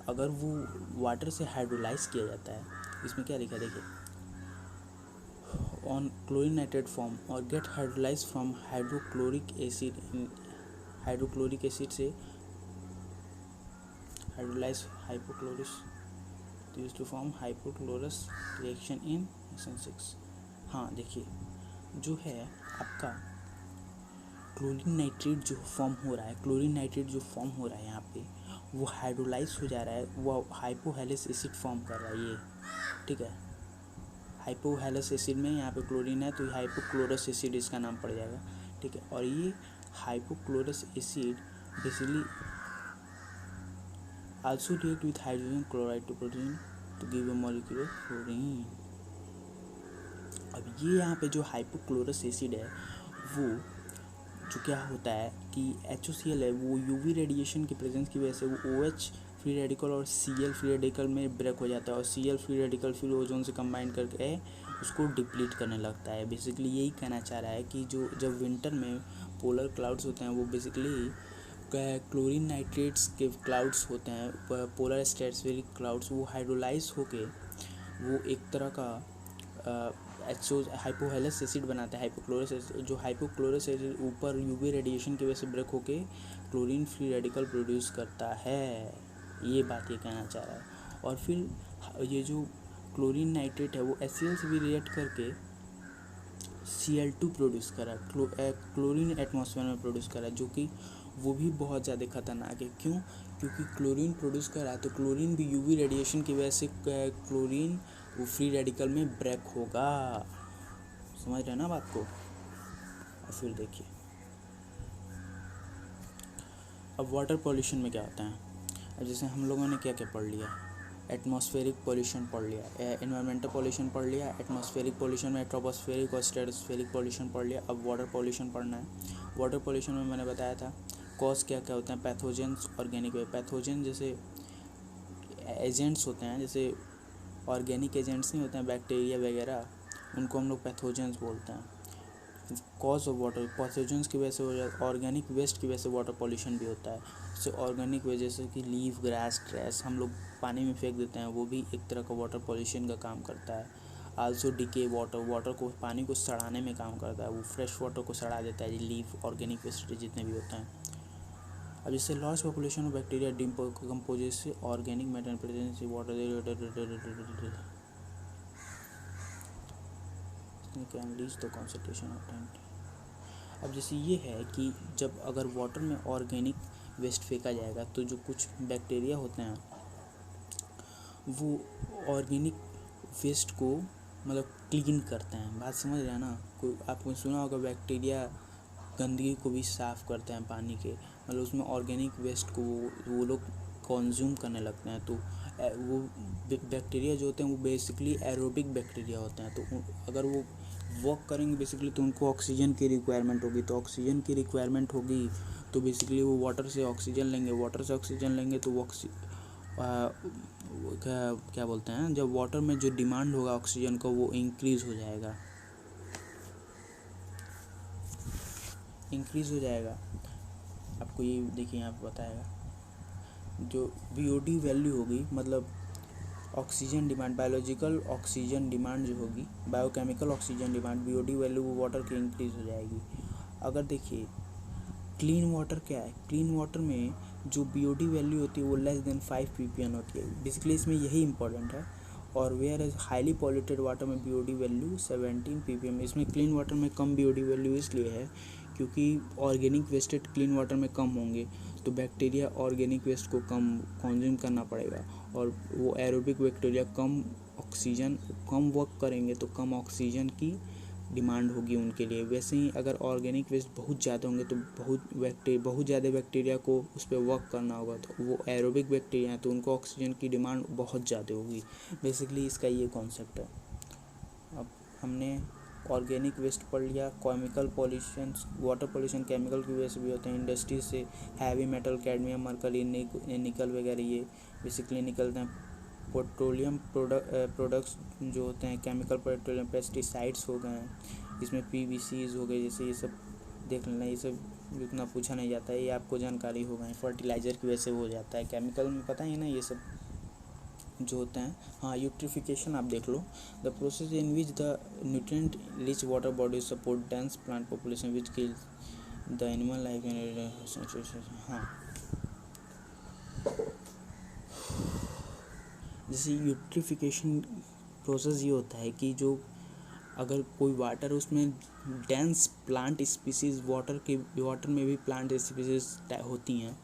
अगर वो वाटर से हाइड्रोलाइज किया जाता है, इसमें क्या लिखा है देखिए, ऑन क्लोरीन नाइट्रेट फॉर्म और get hydrolyse from hydrochloric acid से hydrolyse hypochlorous use to form hypochlorous reaction in SN6। हाँ देखिए, जो है आपका क्लोरीन नाइट्रेट जो फॉर्म हो रहा है यहाँ पे, वो हाइड्रोलाइज हो जा रहा है, वो हाइपोहेलिस एसिड फॉर्म कर रहा है ये, ठीक है। हाइपोहेलिस एसिड में यहाँ पे क्लोरीन है तो हाइपोक्लोरस एसिड इसका नाम पड़ जाएगा, ठीक है। और ये hypochlorous acid basically also react with hydrogen chloride to protein to give a molecule of fluorine. अब ये यहाँ पे जो हाइपोक्लोरस एसिड है, वो जो क्या होता है कि HOCl है, वो यूवी रेडिएशन की प्रेजेंस की वजह से वो OH फ्री रेडिकल और Cl फ्री रेडिकल में ब्रेक हो जाता है, और Cl फ्री रेडिकल फिर ओजोन से कंबाइन करके उसको डिप्लीट करने लगता है। बेसिकली यही कहना चाह रहा है कि जो जब विंटर में पोलर क्लाउड्स होते हैं वो बेसिकली क्लोरीन नाइट्रेट्स के क्लाउड्स होते हैं, पोलर स्ट्रेटोस्फेरिक क्लाउड्स, वो हाइड्रोलाइज होके वो एक तरह का एचओ हाइपोहेलस एसिड बनाता है, हाइपोक्लोरस एसिड। जो हाइपोक्लोरस एसिड ऊपर यूवी रेडिएशन की वजह से ब्रेक होके क्लोरीन फ्री रेडिकल प्रोड्यूस करता है, ये बात ये कहना चाह रहा है। और फिर ये जो क्लोरीन नाइट्रेट है वो HCl से भी रिएक्ट करके Cl2 प्रोड्यूस करा, क्लोरीन एटमॉस्फेयर में प्रोड्यूस करा, जो कि वो भी बहुत ज़्यादा खतरनाक है। क्यों? क्योंकि क्लोरीन प्रोड्यूस करा तो क्लोरीन भी यूवी रेडिएशन की वजह से क्लोरीन वो फ्री रेडिकल में ब्रेक होगा। समझ रहे हैं ना बात को? और फिर देखिए अब वाटर पॉल्यूशन में क्या होता है। अब जैसे हम लोगों ने क्या क्या पढ़ लिया, एटमॉस्फेरिक पॉल्यूशन पढ़ लिया, एनवायरमेंटल पॉल्यूशन पढ़ लिया, एटमॉस्फेरिक पॉल्यूशन में ट्रोपोस्फेरिक और स्ट्रेटोस्फेरिक पॉल्यूशन पढ़ लिया। अब वाटर पॉल्यूशन पढ़ना है। वाटर पॉल्यूशन में मैंने बताया था कॉज क्या क्या होते हैं, पैथोजेंस, ऑर्गेनिक। पैथोजन जैसे एजेंट्स होते हैं, जैसे ऑर्गेनिक एजेंट्स नहीं होते हैं बैक्टीरिया वगैरह, उनको हम लोग पैथोजेंस बोलते हैं। कॉज ऑफ वाटर पैथोजेंस की वजह से हो जाता है, ऑर्गेनिक वेस्ट की वजह से वाटर पॉल्यूशन भी होता है। जैसे ऑर्गेनिक वेस्ट जैसे कि लीफ, ग्रास, ट्रैश हम लोग पानी में फेंक देते हैं, वो भी एक तरह का वाटर पॉल्यूशन का काम करता है। आल्सो डिके वाटर को, पानी को सड़ाने में काम करता है, वो फ्रेश वाटर को सड़ा देता है, लीफ, ऑर्गेनिक वेस्ट जितने भी होते हैं। अब जैसे loss population of bacteria decomposes से organic matter presence water can reach the concentration of 10। अब जैसे ये है कि जब अगर वाटर में ऑर्गेनिक वेस्ट फेंका जाएगा तो जो कुछ बैक्टीरिया होते हैं वो ऑर्गेनिक वेस्ट को मतलब क्लीन करते हैं। बात समझ रहे हैं ना? कोई आपको सुना होगा बैक्टीरिया गंदगी को भी साफ़ करते हैं पानी के, मतलब उसमें ऑर्गेनिक वेस्ट को वो लोग कंज्यूम करने लगते हैं। तो वो बैक्टीरिया जो होते हैं वो बेसिकली एरोबिक बैक्टीरिया होते हैं। तो अगर वो वर्क करेंगे बेसिकली तो उनको ऑक्सीजन की रिक्वायरमेंट होगी, तो ऑक्सीजन की रिक्वायरमेंट होगी तो बेसिकली वो वाटर से ऑक्सीजन लेंगे, वाटर से ऑक्सीजन लेंगे तो वो क्या बोलते हैं, जब वाटर में जो डिमांड होगा ऑक्सीजन का वो इंक्रीज़ हो जाएगा, आपको ये देखिए यहाँ पे बताएगा जो BOD वैल्यू होगी, मतलब oxygen demand, biological oxygen demand जो होगी, biochemical oxygen demand, BOD value वो वाटर की इंक्रीज़ हो जाएगी। अगर देखिए क्लीन वाटर क्या है, क्लीन वाटर में जो BOD वैल्यू होती है वो लेस देन 5 ppm होती है, बेसिकली इसमें यही इंपॉर्टेंट है। और whereas highly polluted water में BOD वैल्यू 17 ppm। इसमें क्लीन वाटर में कम BOD वैल्यू इसलिए है क्योंकि ऑर्गेनिक वेस्टेड क्लीन वाटर में कम होंगे, तो बैक्टीरिया ऑर्गेनिक वेस्ट को कम कंज्यूम करना पड़ेगा, और वो एरोबिक बैक्टीरिया कम वर्क करेंगे तो कम ऑक्सीजन की डिमांड होगी उनके लिए। वैसे ही अगर ऑर्गेनिक वेस्ट बहुत ज़्यादा होंगे तो बहुत ज़्यादा बैक्टीरिया को उस पर वर्क करना होगा, तो वो एरोबिक बैक्टीरिया हैं तो उनको ऑक्सीजन की डिमांड बहुत ज़्यादा होगी। बेसिकली इसका ये कॉन्सेप्ट है। अब हमने ऑर्गेनिक वेस्ट पढ़ लिया। Chemical pollution, water pollution chemical की वजह से भी होते हैं, इंडस्ट्री से हैवी मेटल, कैडमियम, मरकरी, निकल वगैरह ये बेसिकली निकलते हैं। पेट्रोलियम प्रोडक्ट्स जो होते हैं, केमिकल पेट्रोलियम, पेस्टिसाइड्स हो गए हैं, इसमें PVCs हो गए, जैसे ये सब देख लेना, ये सब इतना पूछा नहीं जाता है, ये आपको जानकारी होगा। फर्टिलाइज़र की वजह से हो जाता है, केमिकल में पता ही ना ये सब जो होते हैं। हाँ, यूट्रिफिकेशन आप देख लो, the process in which the nutrient rich water body support dense plant population which kill the animal life. हाँ, जैसे यूट्रिफिकेशन प्रोसेस ये होता है कि जो अगर कोई वाटर उसमें डेंस प्लांट स्पीसीज़, वाटर में भी प्लांट स्पीसीज़ होती हैं,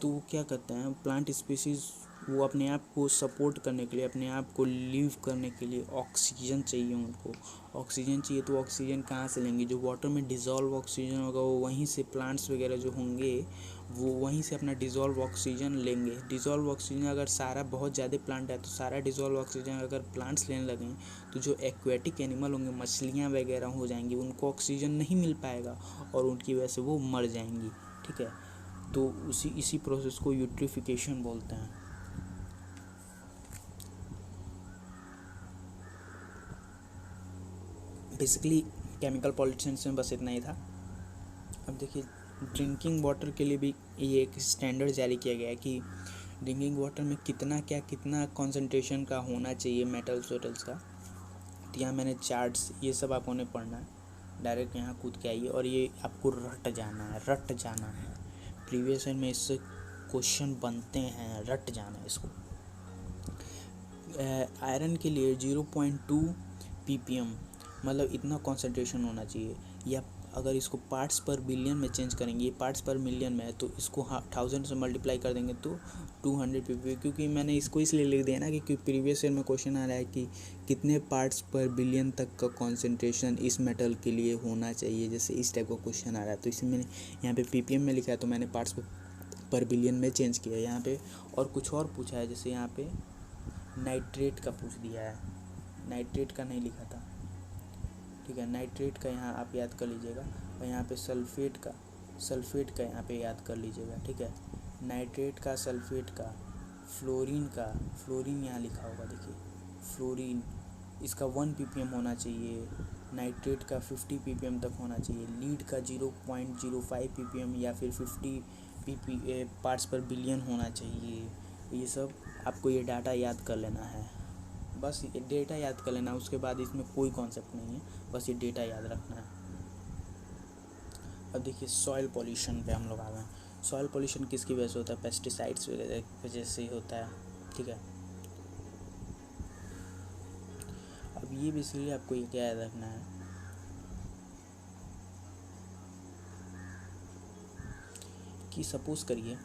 तो वो क्या करते हैं, प्लांट स्पीसीज़ वो अपने आप को सपोर्ट करने के लिए, अपने आप को लीव करने के लिए ऑक्सीजन चाहिए, उनको ऑक्सीजन चाहिए। तो ऑक्सीजन कहाँ से लेंगे, जो वाटर में डिज़ोल्व ऑक्सीजन होगा वो वहीं से प्लांट्स वगैरह जो होंगे वो वहीं से अपना डिज़ोल्व ऑक्सीजन लेंगे। डिज़ोल्व ऑक्सीजन अगर सारा बहुत ज़्यादा प्लांट है तो सारा डिज़ोल्व ऑक्सीजन अगर प्लांट्स लेने लगें तो जो एक्वेटिक एनिमल होंगे, मछलियाँ वगैरह हो जाएंगी, उनको ऑक्सीजन नहीं मिल पाएगा और उनकी वजह से वो मर जाएंगी। ठीक है, तो इसी प्रोसेस को यूट्रिफिकेशन बोलते हैं। बेसिकली केमिकल पॉल्यूशन में बस इतना ही था। अब देखिए ड्रिंकिंग वाटर के लिए भी ये एक स्टैंडर्ड जारी किया गया है कि ड्रिंकिंग वाटर में कितना कंसंट्रेशन का होना चाहिए मेटल्स वेटल्स का। तो यहाँ मैंने चार्ट्स ये सब आपको ने पढ़ना है, डायरेक्ट यहाँ कूद के आइए और ये आपको रट जाना है। प्रीवियस ईयर में इससे क्वेश्चन बनते हैं, रट जाना है इसको। आयरन के लिए 0.2 ppm मतलब इतना कंसंट्रेशन होना चाहिए, या अगर इसको पार्ट्स पर बिलियन में चेंज करेंगे, ये पार्ट्स पर मिलियन में है तो इसको 1000 से मल्टीप्लाई कर देंगे तो 200 ppm। क्योंकि मैंने इसको इसलिए लिख दिया ना कि प्रीवियस ईयर में क्वेश्चन आ रहा है कि कितने पार्ट्स पर बिलियन तक का कंसंट्रेशन इस मेटल के लिए होना चाहिए, जैसे इस टाइप का क्वेश्चन आ रहा है। तो इसमें मैंने यहाँ पे ppm में लिखा है तो मैंने पार्ट्स पर बिलियन में चेंज किया है यहाँ पे। और कुछ और पूछा है, जैसे यहाँ पे नाइट्रेट का पूछ दिया है, नाइट्रेट का नहीं लिखा था, ठीक है। नाइट्रेट का यहाँ आप याद कर लीजिएगा, और यहाँ पे सल्फेट का यहाँ पे याद कर लीजिएगा, ठीक है। नाइट्रेट का, सल्फेट का, फ्लोरीन यहाँ लिखा होगा, देखिए फ्लोरीन, इसका 1 ppm होना चाहिए। नाइट्रेट का 50 ppm तक होना चाहिए। लीड का 0.05 ppm या फिर 50 पार्ट्स पर बिलियन होना चाहिए। ये सब आपको ये डाटा याद कर लेना है, बस ये डेटा याद कर लेना, उसके बाद इसमें कोई कॉन्सेप्ट नहीं है, बस ये डेटा याद रखना है। अब देखिए सॉइल पॉल्यूशन पे हम लोग आ गए। सॉइल पॉल्यूशन किसकी वजह से होता है? पेस्टिसाइड्स वजह से ही होता है, ठीक है। अब ये बेसिकली आपको ये क्या याद रखना है कि सपोज करिए,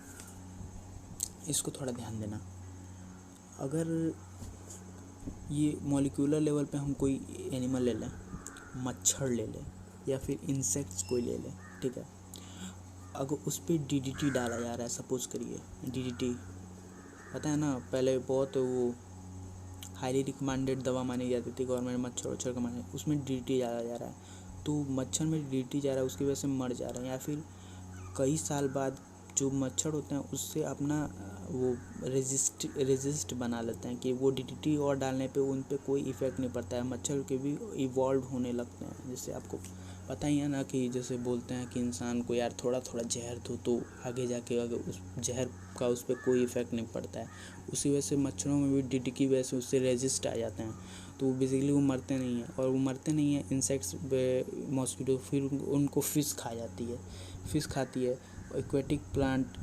इसको थोड़ा ध्यान देना, अगर ये मॉलिक्यूलर लेवल पे हम कोई एनिमल ले लें, मच्छर ले लें या फिर इंसेक्ट्स कोई ले लें, ठीक है। अगर उस पर DDT डाला जा रहा है, सपोज करिए DDT, पता है ना, पहले बहुत वो हाईली रिकमेंडेड दवा मानी जाती थी गवर्नमेंट मच्छर का माने, उसमें DDT डाला जा रहा है, तो मच्छर में DDT जा रहा है, उसकी वजह से मर जा रहे हैं। या फिर कई साल बाद जो मच्छर होते हैं उससे अपना वो रेजिस्ट बना लेते हैं कि वो DDT और डालने पे उन पे कोई इफ़ेक्ट नहीं पड़ता है, मच्छर के भी इवॉल्व होने लगते हैं। जैसे आपको पता ही है ना कि जैसे बोलते हैं कि इंसान को यार थोड़ा थोड़ा जहर दो तो आगे जाके अगर उस जहर का उस पर कोई इफ़ेक्ट नहीं पड़ता है, उसी वजह से मच्छरों में भी DDT की वजह से उससे रेजिस्ट आ जाते हैं, तो बेसिकली वो मरते नहीं हैं। और वो मरते नहीं हैं इंसेक्ट्स मॉस्किटो, फिर उनको फिश खा जाती है, फिश खाती है, एक्वेटिक प्लांट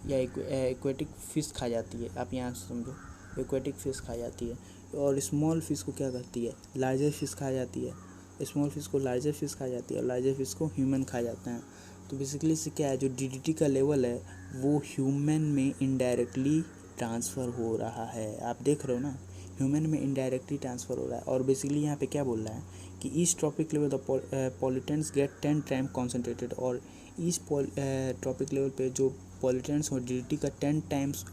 या एक्वेटिक फ़िश खा जाती है, आप यहाँ से समझो, एक्वेटिक फ़िश खा जाती है। और स्मॉल फ़िश को क्या करती है? लार्जर फ़िश खा जाती है, स्मॉल फ़िश को लार्जर फ़िश खा जाती है, और लार्जर फ़िश को ह्यूमन खा जाते हैं। तो बेसिकली इससे क्या है, जो DDT का लेवल है वो ह्यूमन में इनडायरेक्टली ट्रांसफ़र हो रहा है, आप देख रहे हो ना, ह्यूमन में इनडायरेक्टली ट्रांसफ़र हो रहा है। और बेसिकली यहाँ पे क्या बोल रहा है कि each trophic level the pollutants get 10 time concentrated, और ईच ट्रॉपिक लेवल पे जो पॉल्यूटेंट्स और DDT का 10 टाइम्स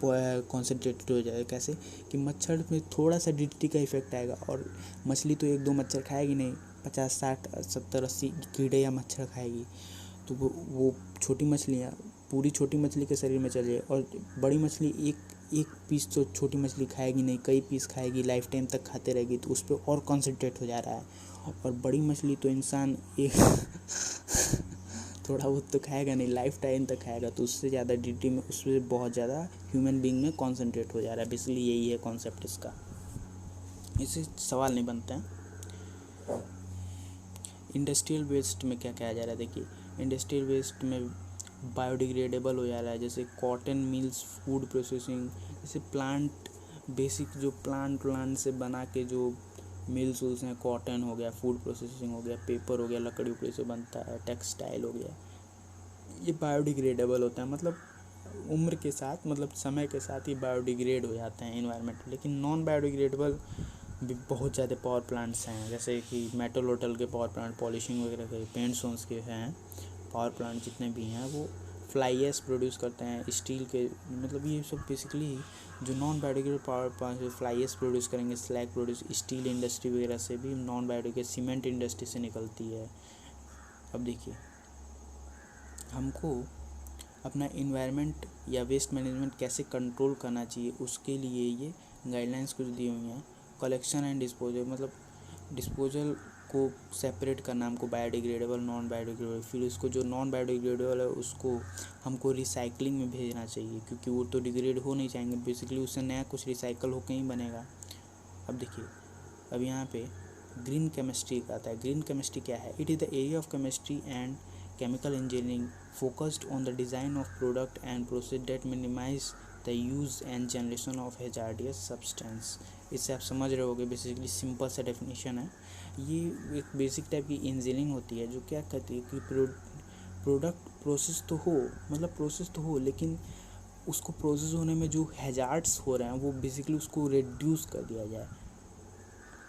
कॉन्सेंट्रेटेड हो जाएगा। कैसे कि मच्छर में थोड़ा सा DDT का इफेक्ट आएगा, और मछली तो 1-2 मच्छर खाएगी नहीं, 50, 60, 70, 80 कीड़े या मच्छर खाएगी, तो वो छोटी मछलियाँ पूरी छोटी मछली के शरीर में चल जाए। और बड़ी मछली एक पीस तो छोटी मछली खाएगी नहीं, कई पीस खाएगी, लाइफ टाइम तक खाते रहेगी, तो उस पर और कॉन्सेंट्रेट हो जा रहा है। और बड़ी मछली तो इंसान एक थोड़ा बहुत तो खाएगा नहीं, लाइफ टाइम तक खाएगा, तो उससे ज़्यादा DDT में उससे बहुत ज़्यादा ह्यूमन बीइंग में कॉन्सेंट्रेट हो जा रहा है। बेसिकली यही है कॉन्सेप्ट इसका, इससे सवाल नहीं बनते हैं। इंडस्ट्रियल वेस्ट में क्या कहा जा रहा है? देखिए इंडस्ट्रियल वेस्ट में बायोडिग्रेडेबल हो जा रहा है, जैसे कॉटन मिल्स, फूड प्रोसेसिंग, जैसे प्लांट बेसिक जो प्लांट से बना के जो मिल्स उल्स हैं, कॉटन हो गया, फूड प्रोसेसिंग हो गया, पेपर हो गया, लकड़ी उकड़ी से बनता है, टेक्सटाइल हो गया, ये बायोडिग्रेडेबल होता है, मतलब उम्र के साथ, मतलब समय के साथ ही बायोडिग्रेड हो जाते हैं इन्वायरमेंट। लेकिन नॉन बायोडिग्रेडेबल भी बहुत ज़्यादा पावर प्लांट्स हैं, जैसे कि मेटल वोटल के पावर प्लांट, पॉलिशिंग वगैरह के, पेंट सोन्स के हैं पावर प्लांट, जितने भी हैं वो फ्लाई ऐश प्रोड्यूस करते हैं, स्टील के, मतलब ये सब बेसिकली जो non biodegradable power plant fly ash produce करेंगे, स्लैग प्रोड्यूस, स्टील इंडस्ट्री वगैरह से भी नॉन बायोडिग्रेडेबल, सीमेंट इंडस्ट्री से निकलती है। अब देखिए हमको अपना इन्वायरमेंट या वेस्ट मैनेजमेंट कैसे कंट्रोल करना चाहिए, उसके लिए ये गाइडलाइंस कुछ दी हुई हैं। कलेक्शन एंड डिस्पोजल, मतलब डिस्पोजल उसको सेपरेट करना हमको, बायोडिग्रेडेबल नॉन बायोडिग्रेडेबल। फिर उसको जो नॉन बायोडिग्रेडेबल है उसको हमको रिसाइकलिंग में भेजना चाहिए, क्योंकि वो तो डिग्रेड हो नहीं जाएंगे, बेसिकली उससे नया कुछ रिसाइकल होकर ही बनेगा। अब देखिए, अब यहाँ पे ग्रीन केमिस्ट्री आता है। ग्रीन केमिस्ट्री क्या है? It is the area of chemistry and chemical engineering focused on the design of product and process that minimize the use and generation of hazardous substance। इससे आप समझ रहे होगे, बेसिकली सिंपल सा डेफिनेशन है। ये एक बेसिक टाइप की इंजीनियरिंग होती है जो क्या कहती है कि प्रोडक्ट प्रोसेस तो हो, मतलब प्रोसेस तो हो, लेकिन उसको प्रोसेस होने में जो हैजार्ड्स हो रहे हैं वो बेसिकली उसको रिड्यूस कर दिया जाए।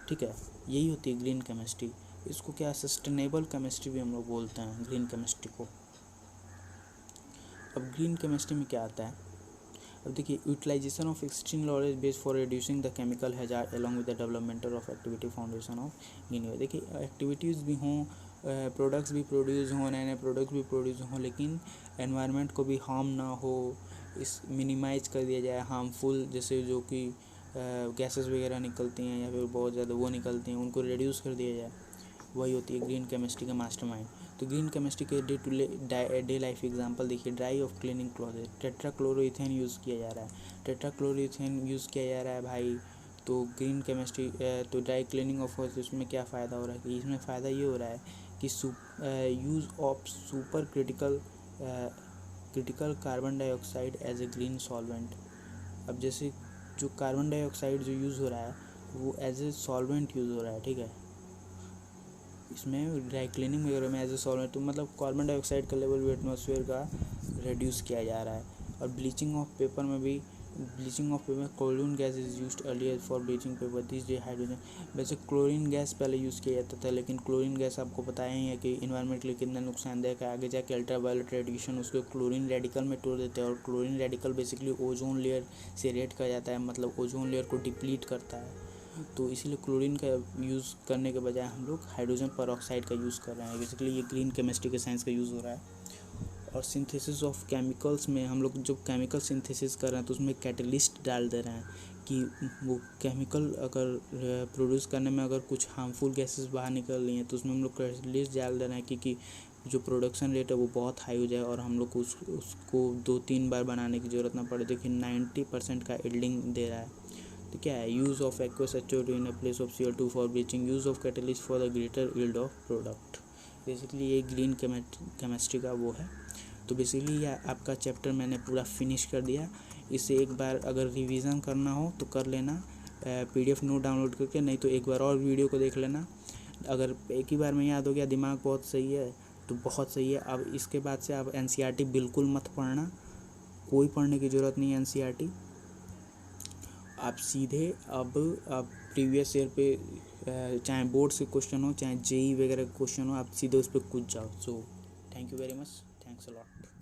ठीक है, यही होती है ग्रीन केमिस्ट्री। इसको क्या सस्टेनेबल केमिस्ट्री भी हम लोग बोलते हैं ग्रीन केमिस्ट्री को। अब ग्रीन केमिस्ट्री में क्या आता है? अब देखिए, utilisation of extend knowledge base for reducing the chemical hazard along with the developmental of activity foundation of green. देखिए, एक्टिविटीज़ भी हों, प्रोडक्ट्स भी प्रोड्यूस हों, नए नए प्रोडक्ट्स भी प्रोड्यूस हों, लेकिन एनवायरनमेंट को भी हार्म ना हो, इस मिनिमाइज कर दिया जाए हार्मफुल, जैसे जो कि गैसेस वगैरह निकलती हैं या फिर बहुत ज़्यादा वो निकलती हैं, उनको रिड्यूस कर दिया जाए। वही होती है ग्रीन केमिस्ट्री का मास्टरमाइंड। तो ग्रीन केमिस्ट्री के डे लाइफ एग्जांपल देखिए, dry of cleaning closet, tetrachloroethene use किया जा रहा है। टेट्राक्लोरोइथेन यूज़ किया जा रहा है भाई, तो ग्रीन केमिस्ट्री तो ड्राई क्लीनिंग ऑफ, उसमें क्या फ़ायदा हो रहा है कि इसमें फ़ायदा ये हो रहा है कि use of super critical carbon dioxide as a green solvent. अब जैसे जो कार्बन डाइऑक्साइड जो यूज़ हो रहा है वो एज ए सॉल्वेंट यूज़ हो रहा है। ठीक है, इसमें ड्राई क्लीनिंग वगैरह में एज ए सॉल्वेंट, तो मतलब कार्बन डाइऑक्साइड का लेवल भी एटमॉस्फेयर का रिड्यूस किया जा रहा है। और ब्लीचिंग ऑफ पेपर में भी, bleaching of paper, chlorine gas is used earlier for bleaching paper this day hydrogen. वैसे क्लोरीन गैस पहले यूज़ किया जाता था, लेकिन क्लोरीन गैस आपको पता ही है कि इन्वायरमेंट के लिए कितना नुकसानदायक है। आगे जाके अल्ट्रावायलेट रेडिएशन उसको क्लोरीन रेडिकल में तोड़ देते हैं, और chlorine radical basically ozone layer से रेड कर जाता है, मतलब ओजोन लेयर को डिप्लीट करता है। तो इसीलिए क्लोरीन का यूज़ करने के बजाय हम लोग हाइड्रोजन पेरोक्साइड का यूज़ कर रहे हैं। बेसिकली ये ग्रीन केमिस्ट्री के साइंस का यूज़ हो रहा है। और सिंथेसिस ऑफ केमिकल्स में हम लोग जो केमिकल सिंथेसिस कर रहे हैं तो उसमें कैटलिस्ट डाल दे रहे हैं कि वो केमिकल अगर प्रोड्यूस करने में अगर कुछ हार्मफुल गैसेस बाहर निकल रही हैं तो उसमें हम लोग कैटलिस्ट डाल दे रहे हैं कि जो प्रोडक्शन रेट है वो बहुत हाई हो जाए और हम लोग को उसको 2-3 बार बनाने की ज़रूरत ना पड़े। देखिए 90% का यील्डिंग दे रहा है। तो क्या है? Use of aqueous HO2 in place of CO2 for bleaching, use of catalyst for the greater yield of product. Basically ये ग्रीन केमिस्ट्री का वो है। तो बेसिकली ये आपका चैप्टर मैंने पूरा फिनिश कर दिया। इसे एक बार अगर रिवीजन करना हो तो कर लेना PDF नोट डाउनलोड करके, नहीं तो एक बार और वीडियो को देख लेना। अगर एक ही बार में याद हो गया, दिमाग बहुत सही है तो बहुत सही है। अब इसके बाद से आप NCERT बिल्कुल मत पढ़ना, कोई पढ़ने की ज़रूरत नहीं है NCERT। आप सीधे अब प्रीवियस ईयर पे चाहे बोर्ड से क्वेश्चन हो चाहे JEE वगैरह क्वेश्चन हो, आप सीधे उस पर कूद जाओ। So thank you very much, thanks a lot.